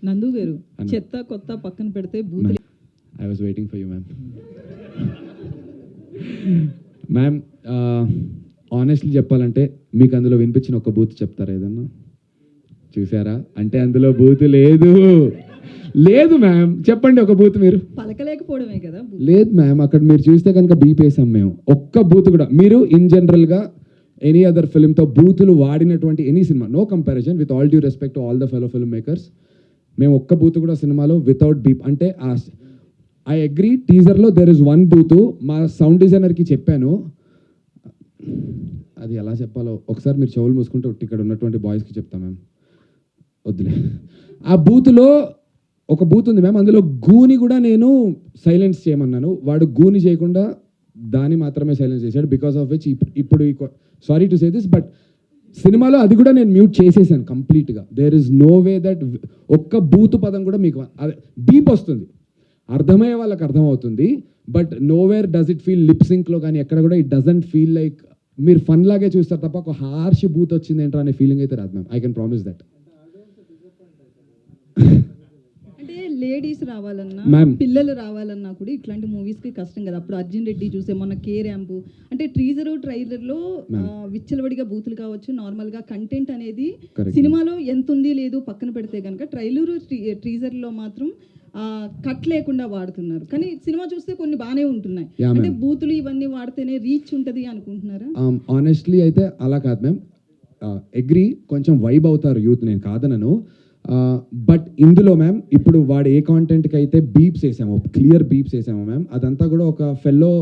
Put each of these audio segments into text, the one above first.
నందు గారు చెత్త కొత్త పక్కన పెడితే బూతులు. I was waiting for you ma'am. Ma'am honestly చెప్పాలంటే మీకు అందులో వినిపించిన ఒక బూత్ చెప్తారా ఏదన్నా? చూసారా అంటే అందులో బూత్ లేదు. లేదు మ్యామ్, చెప్పండి ఒక బూత్ మీరు. పలకలేకపోవడమే కదా. లేదు మ్యామ్, అక్కడ మీరు చూస్తే కనుక బీపేసాం మేము. ఒక్క బూత్ కూడా మీరు ఇన్ జనరల్గా ఎనీ అదర్ ఫిల్మ్తో బూతులు వాడినటువంటి any cinema, no comparison, with all due respect to all the fellow film makers, మేము ఒక్క బూత్ కూడా సినిమాలో వితౌట్ బీప్ అంటే ఐ అగ్రీ టీజర్లో దెర్ ఇస్ వన్ బూత్. మా సౌండ్ డిజైనర్కి చెప్పాను, అది ఎలా చెప్పాలో ఒకసారి మీరు చెవులు మూసుకుంటే ఇక్కడ ఉన్నటువంటి బాయ్స్కి చెప్తాం మ్యామ్, వద్దులే. ఆ బూత్లో ఒక బూత్ ఉంది మ్యామ్, అందులో గూని కూడా నేను సైలెన్స్ చేయమన్నాను, వాడు గూని చేయకుండా దాన్ని మాత్రమే సైలెన్స్ చేశాడు. బికాస్ ఆఫ్ విచ్ ఇప్పుడు sorry to say this but సినిమాలో అది కూడా నేను మ్యూట్ చేసేసాను కంప్లీట్గా. There is no way that ఒక్క బూత్ పదం కూడా మీకు బీప్ వస్తుంది, అర్థమయ్యే వాళ్ళకి అర్థమవుతుంది, but nowhere does it feel lip సింక్లో కానీ ఎక్కడ కూడా ఇట్ డజంట్ ఫీల్ లైక్ మీరు ఫన్ లాగే చూస్తారు తప్ప ఒక హార్ష్ బూత్ వచ్చింది ఏంటో అనే ఫీలింగ్ అయితే రాదు ma'am. I can promise that. అంటే లేడీస్ రావాలన్నా పిల్లలు రావాలన్నా కూడా ఇట్లాంటి మూవీస్ కి కష్టం కదా. అప్పుడు అర్జున్ రెడ్డి చూసే మొన్న కే ర్యాంపు అంటే ట్రైలర్ లో విచ్చలవడిగా బూతులు కావచ్చు, నార్మల్ గా కంటెంట్ అనేది సినిమాలో ఎంత ఉంది లేదు పక్కన పెడితే కనుక ట్రీజర్ లో మాత్రం కట్ లేకుండా వాడుతున్నారు. కానీ సినిమా చూస్తే కొన్ని బాగానే ఉంటున్నాయి. అంటే బూతులు ఇవన్నీ వాడితేనే రీచ్ ఉంటది అనుకుంటున్నారా? ఆనెస్ట్లీ అయితే అలా కాదు మ్యామ్, అగ్రీ కొంచెం వైబ్ అవుతారు యూత్, నేను కాదనను. బట్ ఇందులో మ్యామ్ ఇప్పుడు వాడు ఏ కాంటెంట్కి అయితే బీప్స్ వేసామో, క్లియర్ బీప్స్ వేసామో మ్యామ్, అదంతా కూడా ఒక ఫెల్లో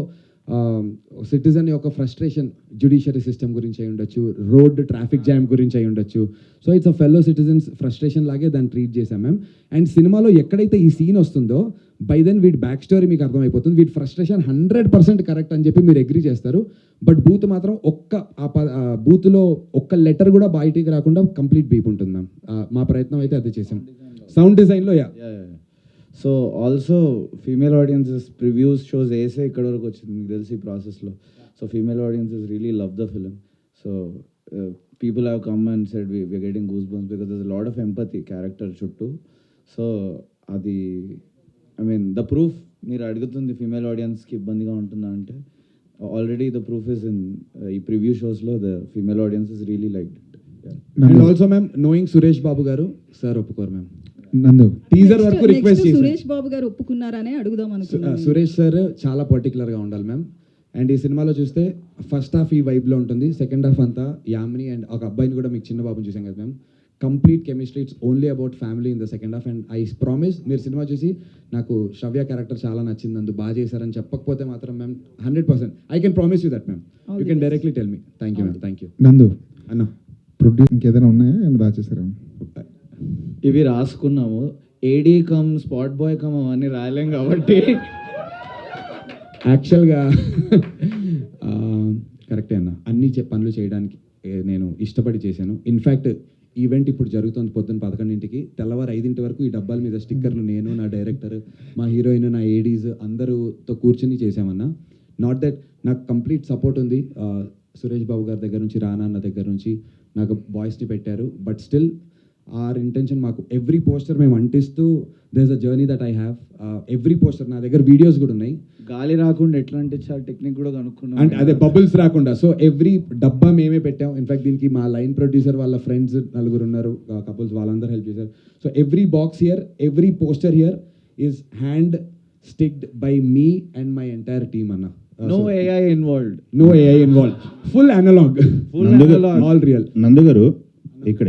సిటిజన్ యొక్క ఫ్రస్ట్రేషన్ జ్యుడిషియరీ సిస్టమ్ గురించి అయి ఉండొచ్చు, రోడ్ ట్రాఫిక్ జామ్ గురించి అయి ఉండొచ్చు. So it's a fellow citizens frustration లాగే దాన్ని ట్రీట్ చేశాం మ్యామ్. అండ్ సినిమాలో ఎక్కడైతే ఈ సీన్ వస్తుందో బై దెన్ వీడి బ్యాక్ స్టోరీ మీకు అర్థమైపోతుంది, వీడి ఫ్రస్ట్రేషన్ 100% కరెక్ట్ అని చెప్పి మీరు అగ్రీ చేస్తారు. బట్ బూత్ మాత్రం బూత్లో ఒక్క లెటర్ కూడా బయటికి రాకుండా కంప్లీట్ బీప్ ఉంటుంది మ్యామ్. మా ప్రయత్నం అయితే అదే చేసాం సౌండ్ డిజైన్లో. So also female audiences previews shows వేసే ఇక్కడ వరకు వచ్చింది మీకు తెలిసి ప్రాసెస్లో. So female audiences really love the film. So people have come and said we are getting goosebumps because there is lot of empathy character చుట్టూ. So అది I mean the proof మీరు అడుగుతుంది ఫీమేల్ ఆడియన్స్కి ఇబ్బందిగా ఉంటుందా అంటే already the proof is in ఈ ప్రివ్యూ షోస్లో the female audience is really like it. And also ma'am knowing Suresh Babu garu sir ఒప్పుకోరు మ్యామ్. నందు టీజర్ వరకు రిక్వెస్ట్ చేశాను, సురేష్ బాబు గారు ఒప్పుకున్నారనే అడుగుదాం అనుకున్నాను. సురేష్ సార్ చాలా పర్టికులర్గా ఉండాలి మ్యామ్. అండ్ ఈ సినిమాలో చూస్తే ఫస్ట్ హాఫ్ ఈ వైబ్లో ఉంటుంది, సెకండ్ హాఫ్ అంతా యామిని అండ్ ఒక అబ్బాయిని కూడా మీకు చిన్న బాబుని చూసాం కదా ma'am. Complete chemistry, it's only about family in the second half. And I promise మీరు సినిమా చూసి నాకు శ్రవ్య క్యారెక్టర్ చాలా నచ్చింది, అందు బాగా చేశారని చెప్పకపోతే మాత్రం ma'am 100% I can promise you that ma'am. You can directly tell me. Thank you ma'am. Thank you. నందు అన్న ప్రొడ్యూస్ ఇంకేదైనా ఉన్నాయా అని దాచేసారా? ఇవి రాసుకున్నాము, ఏడీ కమ్ స్పాట్ బాయ్ కమ్ అవన్నీ రాయలేం కాబట్టి యాక్చువల్గా కరెక్టే అన్న, అన్ని పనులు చేయడానికి నేను ఇష్టపడి చేశాను. ఇన్ఫ్యాక్ట్ ఈవెంట్ ఇప్పుడు జరుగుతుంది పొద్దున్న 11 తెల్లవారు 5 వరకు ఈ డబ్బాల మీద స్టిక్కర్లు నేను, నా డైరెక్టర్, మా హీరోయిన్, నా ఏడీస్ అందరూతో కూర్చుని చేశామన్నా. నాట్ దట్ నాకు కంప్లీట్ సపోర్ట్ ఉంది సురేష్ బాబు గారి దగ్గర నుంచి, రానా అన్న దగ్గర నుంచి నాకు బాయ్స్ని పెట్టారు. బట్ స్టిల్ ఆర్ ఇంటెన్షన్ మాకు ఎవ్రీ పోస్టర్ మేము అంటిస్తూ there is a journey that I have. Every poster నా దగ్గర వీడియోస్ కూడా ఉన్నాయి, గాలి రాకుండా ఎట్లా అంటించాలి టెక్నిక్ కూడా కనుక్కున్నాం, అంటే అదే బబుల్స్ రాకుండా. సో ఎవ్రీ డబ్బా మేమే పెట్టాం. ఇన్ఫాక్ట్ దీనికి మా లైన్ ప్రొడ్యూసర్ వాళ్ళ ఫ్రెండ్స్ 4 ఉన్నారు కపుల్స్, వాళ్ళందరూ హెల్ప్ చేశారు. So every box here, every poster here is hand sticked by me and my entire team అన్న. No AI involved, no AI involved, full analog, all real. Nandu garu ఇక్కడ